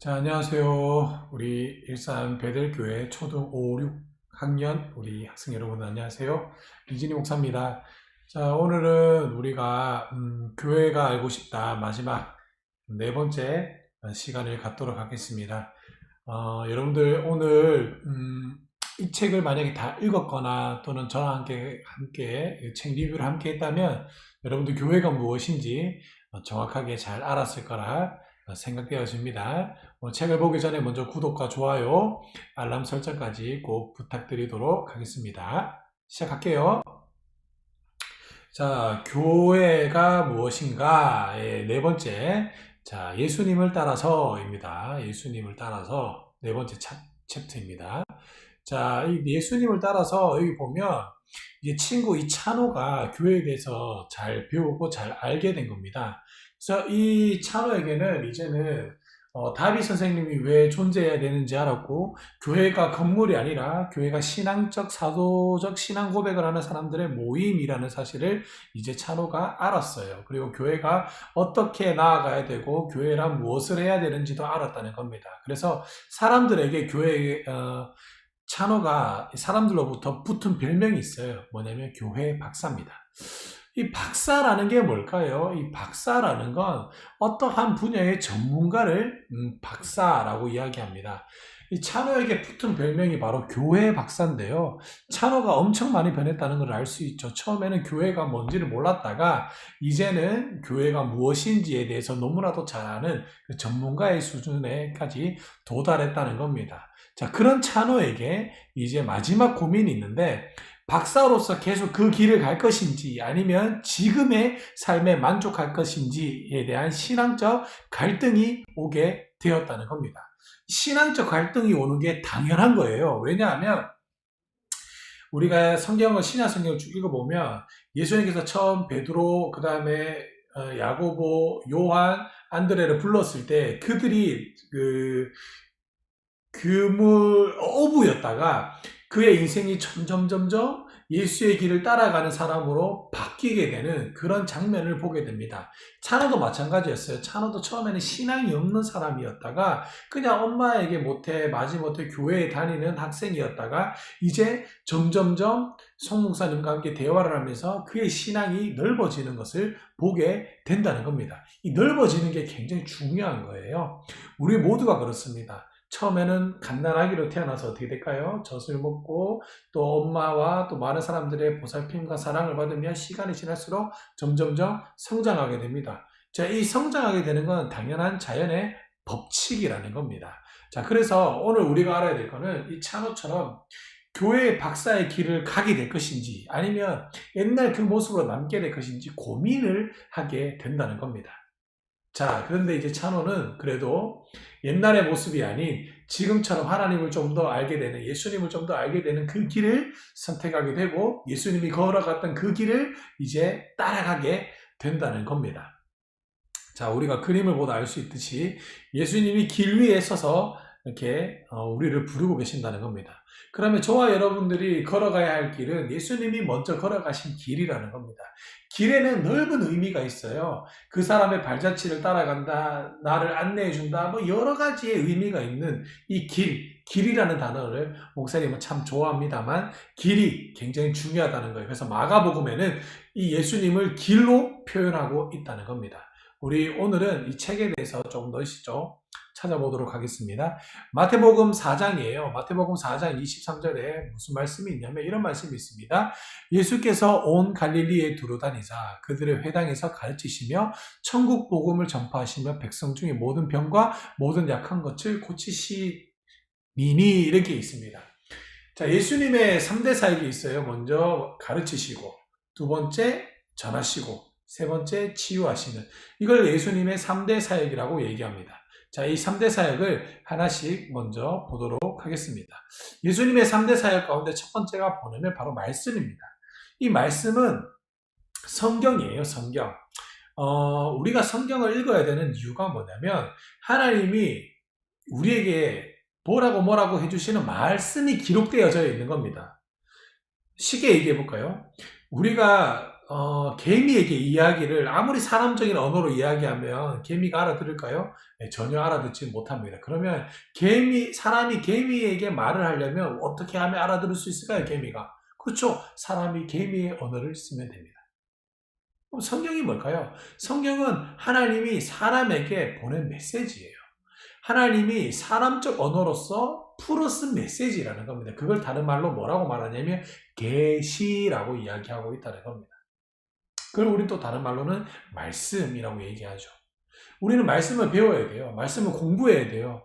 자, 안녕하세요. 우리 일산 베델교회 초등 5, 6학년 우리 학생 여러분 안녕하세요. 이진희 목사입니다. 자, 오늘은 우리가 교회가 알고 싶다 마지막 네 번째 시간을 갖도록 하겠습니다. 여러분들 오늘 이 책을 만약에 다 읽었거나 또는 저와 함께 책 리뷰를 함께 했다면 여러분들 교회가 무엇인지 정확하게 잘 알았을 거라 생각되어집니다. 책을 보기 전에 먼저 구독과 좋아요, 알람 설정까지 꼭 부탁드리도록 하겠습니다. 시작할게요. 자, 교회가 무엇인가의 네 번째, 자, 예수님을 따라서입니다. 예수님을 따라서 네 번째 챕터입니다. 자, 이 예수님을 따라서 여기 보면 이제 친구 이 찬호가 교회에 대해서 잘 배우고 잘 알게 된 겁니다. 그래서 이 찬호에게는 이제는 다윗 선생님이 왜 존재해야 되는지 알았고, 교회가 건물이 아니라 교회가 신앙적, 사도적 신앙 고백을 하는 사람들의 모임이라는 사실을 이제 찬호가 알았어요. 그리고 교회가 어떻게 나아가야 되고, 교회란 무엇을 해야 되는지도 알았다는 겁니다. 그래서 사람들에게 찬호가 사람들로부터 붙은 별명이 있어요. 뭐냐면 교회 박사입니다. 이 박사라는 게 뭘까요? 이 박사라는 건 어떠한 분야의 전문가를 박사라고 이야기합니다. 이 찬호에게 붙은 별명이 바로 교회 박사인데요. 찬호가 엄청 많이 변했다는 걸 알 수 있죠. 처음에는 교회가 뭔지를 몰랐다가 이제는 교회가 무엇인지에 대해서 너무나도 잘 아는 그 전문가의 수준에까지 도달했다는 겁니다. 자, 그런 찬호에게 이제 마지막 고민이 있는데, 박사로서 계속 그 길을 갈 것인지 아니면 지금의 삶에 만족할 것인지에 대한 신앙적 갈등이 오게 되었다는 겁니다. 신앙적 갈등이 오는 게 당연한 거예요. 왜냐하면 우리가 신약 성경을 쭉 읽어보면 예수님께서 처음 베드로, 그 다음에 야고보, 요한, 안드레를 불렀을 때 그들이 어부였다가 그의 인생이 점점 예수의 길을 따라가는 사람으로 바뀌게 되는 그런 장면을 보게 됩니다. 찬호도 마찬가지였어요. 찬호도 처음에는 신앙이 없는 사람이었다가 그냥 엄마에게 마지못해 교회에 다니는 학생이었다가 이제 점점점 송 목사님과 함께 대화를 하면서 그의 신앙이 넓어지는 것을 보게 된다는 겁니다. 이 넓어지는 게 굉장히 중요한 거예요. 우리 모두가 그렇습니다. 처음에는 갓난아기로 태어나서 어떻게 될까요? 젖을 먹고 또 엄마와 또 많은 사람들의 보살핌과 사랑을 받으며 시간이 지날수록 점점점 성장하게 됩니다. 자, 이 성장하게 되는 건 당연한 자연의 법칙이라는 겁니다. 자, 그래서 오늘 우리가 알아야 될 거는 이 찬호처럼 교회의 박사의 길을 가게 될 것인지 아니면 옛날 그 모습으로 남게 될 것인지 고민을 하게 된다는 겁니다. 자, 그런데 이제 찬호는 그래도 옛날의 모습이 아닌 지금처럼 하나님을 좀 더 알게 되는, 예수님을 좀 더 알게 되는 그 길을 선택하게 되고 예수님이 걸어갔던 그 길을 이제 따라가게 된다는 겁니다. 자, 우리가 그림을 보다 알 수 있듯이 예수님이 길 위에 서서 이렇게 우리를 부르고 계신다는 겁니다. 그러면 저와 여러분들이 걸어가야 할 길은 예수님이 먼저 걸어가신 길이라는 겁니다. 길에는 넓은 의미가 있어요. 그 사람의 발자취를 따라간다, 나를 안내해준다, 뭐 여러 가지의 의미가 있는 이 길이라는 단어를 목사님은 참 좋아합니다만 길이 굉장히 중요하다는 거예요. 그래서 마가복음에는 이 예수님을 길로 표현하고 있다는 겁니다. 우리 오늘은 이 책에 대해서 조금 더 찾아보도록 하겠습니다. 마태복음 4장이에요. 마태복음 4장 23절에 무슨 말씀이 있냐면 이런 말씀이 있습니다. 예수께서 온 갈릴리에 두루다니자 그들의 회당에서 가르치시며 천국 복음을 전파하시며 백성 중에 모든 병과 모든 약한 것을 고치시니니 이렇게 있습니다. 자, 예수님의 3대 사역이 있어요. 먼저 가르치시고, 두 번째 전하시고, 세 번째 치유하시는, 이걸 예수님의 3대 사역이라고 얘기합니다. 자, 이 3대 사역을 하나씩 먼저 보도록 하겠습니다. 예수님의 3대 사역 가운데 첫 번째가 뭐냐면 바로 말씀입니다. 이 말씀은 성경이에요, 성경. 우리가 성경을 읽어야 되는 이유가 뭐냐면 하나님이 우리에게 뭐라고 해주시는 말씀이 기록되어져 있는 겁니다. 쉽게 얘기해 볼까요? 우리가 개미에게 이야기를 아무리 사람적인 언어로 이야기하면 개미가 알아들을까요? 네, 전혀 알아듣지 못합니다. 그러면 사람이 개미에게 말을 하려면 어떻게 하면 알아들을 수 있을까요, 개미가? 그렇죠. 사람이 개미의 언어를 쓰면 됩니다. 그럼 성경이 뭘까요? 성경은 하나님이 사람에게 보낸 메시지예요. 하나님이 사람적 언어로서 풀어 쓴 메시지라는 겁니다. 그걸 다른 말로 뭐라고 말하냐면 계시라고 이야기하고 있다는 겁니다. 그걸 우리는 또 다른 말로는 말씀이라고 얘기하죠. 우리는 말씀을 배워야 돼요. 말씀을 공부해야 돼요.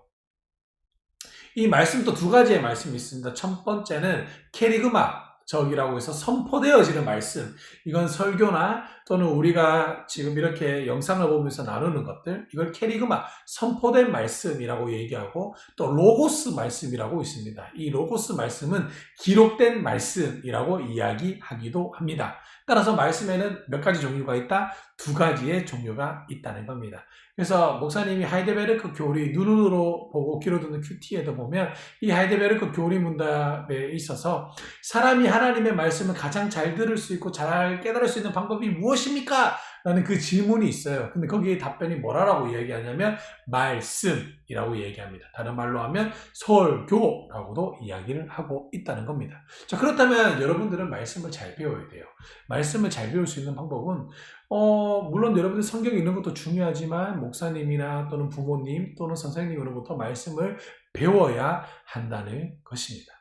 이 말씀도 두 가지의 말씀이 있습니다. 첫 번째는 캐리그마 적이라고 해서 선포되어지는 말씀. 이건 설교나 또는 우리가 지금 이렇게 영상을 보면서 나누는 것들, 이걸 캐리그마, 선포된 말씀이라고 얘기하고, 또 로고스 말씀이라고 있습니다. 이 로고스 말씀은 기록된 말씀이라고 이야기하기도 합니다. 따라서 말씀에는 몇 가지 종류가 있다? 두 가지의 종류가 있다는 겁니다. 그래서 목사님이 하이델베르크 교리, 눈으로 보고 귀로 듣는 큐티에도 보면 이 하이델베르크 교리 문답에 있어서 사람이 하나님의 말씀을 가장 잘 들을 수 있고 잘 깨달을 수 있는 방법이 무엇입니까? 라는 그 질문이 있어요. 근데 거기에 답변이 뭐라고 이야기하냐면 말씀이라고 얘기합니다. 다른 말로 하면 설교라고도 이야기를 하고 있다는 겁니다. 자, 그렇다면 여러분들은 말씀을 잘 배워야 돼요. 말씀을 잘 배울 수 있는 방법은 물론 여러분들 성경 읽는 것도 중요하지만 목사님이나 또는 부모님 또는 선생님으로부터 말씀을 배워야 한다는 것입니다.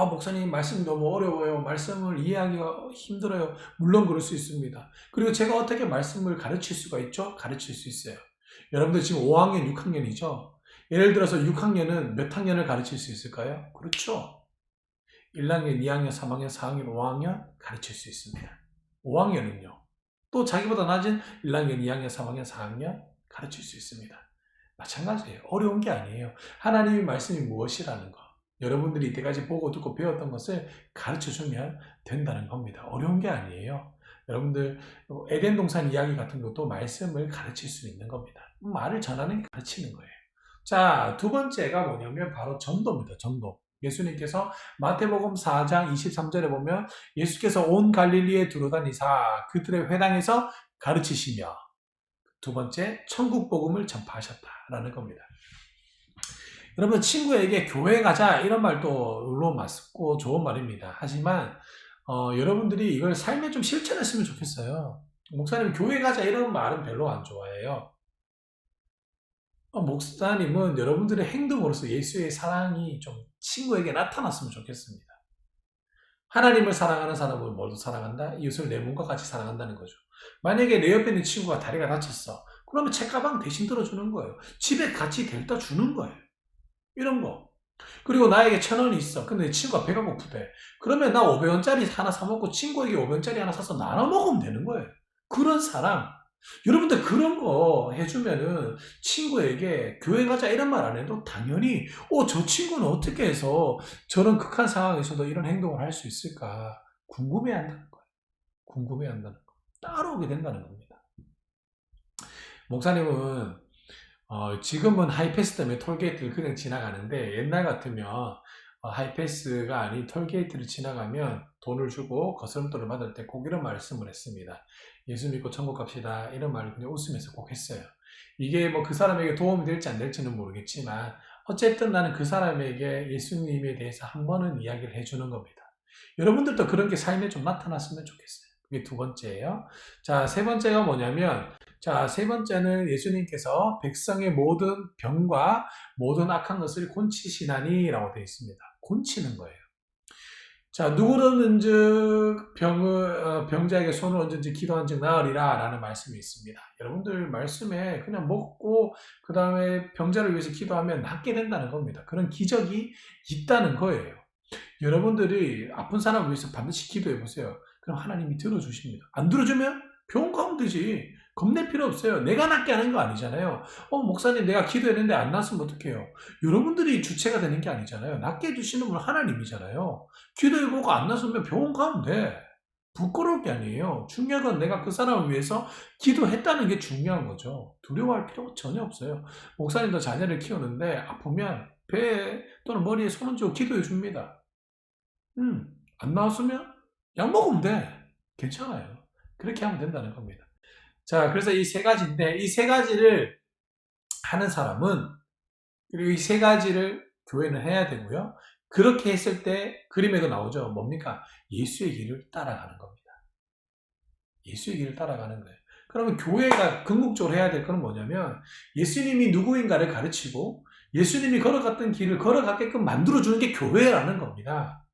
목사님 말씀 너무 어려워요. 말씀을 이해하기가 힘들어요. 물론 그럴 수 있습니다. 그리고 제가 어떻게 말씀을 가르칠 수가 있죠? 가르칠 수 있어요. 여러분들 지금 5학년, 6학년이죠? 예를 들어서 6학년은 몇 학년을 가르칠 수 있을까요? 그렇죠. 1학년, 2학년, 3학년, 4학년, 5학년 가르칠 수 있습니다. 5학년은요. 또 자기보다 낮은 1학년, 2학년, 3학년, 4학년 가르칠 수 있습니다. 마찬가지예요. 어려운 게 아니에요. 하나님의 말씀이 무엇이라는 거. 여러분들이 이때까지 보고 듣고 배웠던 것을 가르쳐주면 된다는 겁니다. 어려운 게 아니에요. 여러분들 에덴 동산 이야기 같은 것도 말씀을 가르칠 수 있는 겁니다. 말을 전하는 게 가르치는 거예요. 자, 두 번째가 뭐냐면 바로 전도입니다. 전도. 예수님께서 마태복음 4장 23절에 보면 예수께서 온 갈릴리에 두루다니사 그들의 회당에서 가르치시며 두 번째 천국 복음을 전파하셨다라는 겁니다. 여러분 친구에게 교회 가자 이런 말도 물론 맞고 좋은 말입니다. 하지만 여러분들이 이걸 삶에 좀 실천했으면 좋겠어요. 목사님 교회 가자 이런 말은 별로 안 좋아해요. 목사님은 여러분들의 행동으로서 예수의 사랑이 좀 친구에게 나타났으면 좋겠습니다. 하나님을 사랑하는 사람은 뭘도 사랑한다? 이웃을 내 몸과 같이 사랑한다는 거죠. 만약에 내 옆에 있는 친구가 다리가 다쳤어. 그러면 책가방 대신 들어주는 거예요. 집에 같이 데려다 주는 거예요. 이런 거. 그리고 나에게 1,000원이 있어. 근데 친구가 배가 고프대. 그러면 나 500원짜리 하나 사먹고 친구에게 500원짜리 하나 사서 나눠 먹으면 되는 거예요. 그런 사랑. 여러분들 그런 거 해주면은 친구에게 교회 가자 이런 말 안 해도 당연히 저 친구는 어떻게 해서 저런 극한 상황에서도 이런 행동을 할 수 있을까 궁금해한다는 거예요. 궁금해한다는 거. 따라오게 된다는 겁니다. 목사님은 지금은 하이패스 때문에 톨게이트를 그냥 지나가는데 옛날 같으면 하이패스가 아닌 톨게이트를 지나가면 돈을 주고 거스름돈을 받을 때 꼭 이런 말씀을 했습니다. 예수 믿고 천국 갑시다 이런 말을 그냥 웃으면서 꼭 했어요. 이게 뭐 그 사람에게 도움이 될지 안 될지는 모르겠지만 어쨌든 나는 그 사람에게 예수님에 대해서 한 번은 이야기를 해주는 겁니다. 여러분들도 그런 게 삶에 좀 나타났으면 좋겠어요. 그게 두 번째예요. 자, 세 번째가 뭐냐면 세 번째는 예수님께서 백성의 모든 병과 모든 악한 것을 곤치시나니 라고 되어 있습니다. 곤치는 거예요. 자, 누구든지 병자에게 손을 얹은지 기도한 즉 나으리라 라는 말씀이 있습니다. 여러분들 말씀에 그냥 먹고 그 다음에 병자를 위해서 기도하면 낫게 된다는 겁니다. 그런 기적이 있다는 거예요. 여러분들이 아픈 사람을 위해서 반드시 기도해 보세요. 그럼 하나님이 들어주십니다. 안 들어주면 병원 가면 되지. 겁낼 필요 없어요. 내가 낫게 하는 거 아니잖아요. 목사님 내가 기도했는데 안 낫으면 어떡해요? 여러분들이 주체가 되는 게 아니잖아요. 낫게 해주시는 분은 하나님이잖아요. 기도해보고 안 낫으면 병원 가면 돼. 부끄러울 게 아니에요. 중요한 건 내가 그 사람을 위해서 기도했다는 게 중요한 거죠. 두려워할 필요가 전혀 없어요. 목사님도 자녀를 키우는데 아프면 배에 또는 머리에 손을 쥐고 기도해 줍니다. 안 나왔으면 약 먹으면 돼. 괜찮아요. 그렇게 하면 된다는 겁니다. 자, 그래서 이 세 가지인데 이 세 가지를 하는 사람은 그리고 이 세 가지를 교회는 해야 되고요. 그렇게 했을 때 그림에도 나오죠. 뭡니까? 예수의 길을 따라가는 겁니다. 예수의 길을 따라가는 거예요. 그러면 교회가 궁극적으로 해야 될 건 뭐냐면 예수님이 누구인가를 가르치고 예수님이 걸어갔던 길을 걸어가게끔 만들어주는 게 교회라는 겁니다.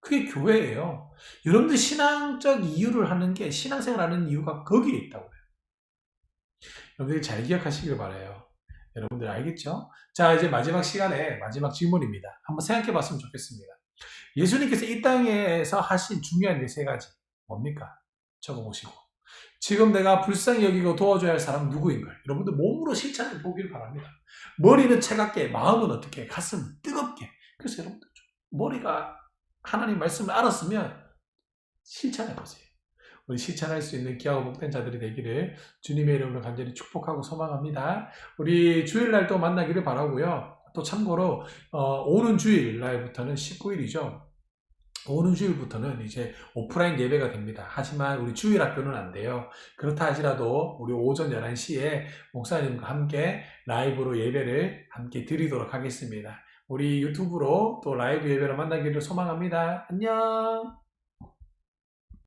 그게 교회예요. 여러분들 신앙적 이유를 하는 게 신앙생활 하는 이유가 거기에 있다고 해요. 여러분들이 잘 기억하시길 바라요. 여러분들 알겠죠? 자, 이제 마지막 시간에 마지막 질문입니다. 한번 생각해 봤으면 좋겠습니다. 예수님께서 이 땅에서 하신 중요한 게 세 가지. 뭡니까? 적어보시고. 지금 내가 불쌍히 여기고 도와줘야 할 사람은 누구인가요? 여러분들 몸으로 실천해 보길 바랍니다. 머리는 차갑게, 마음은 어떻게, 가슴은 뜨겁게. 그래서 여러분들 머리가 하나님 말씀을 알았으면 실천해 보세요. 우리 실천할 수 있는 귀하고 복된 자들이 되기를 주님의 이름으로 간절히 축복하고 소망합니다. 우리 주일날 또 만나기를 바라고요. 또 참고로 오는 주일날부터는 19일이죠. 오는 주일부터는 이제 오프라인 예배가 됩니다. 하지만 우리 주일 학교는 안 돼요. 그렇다 하지라도 우리 오전 11시에 목사님과 함께 라이브로 예배를 함께 드리도록 하겠습니다. 우리 유튜브로 또 라이브 예배로 만나기를 소망합니다. 안녕!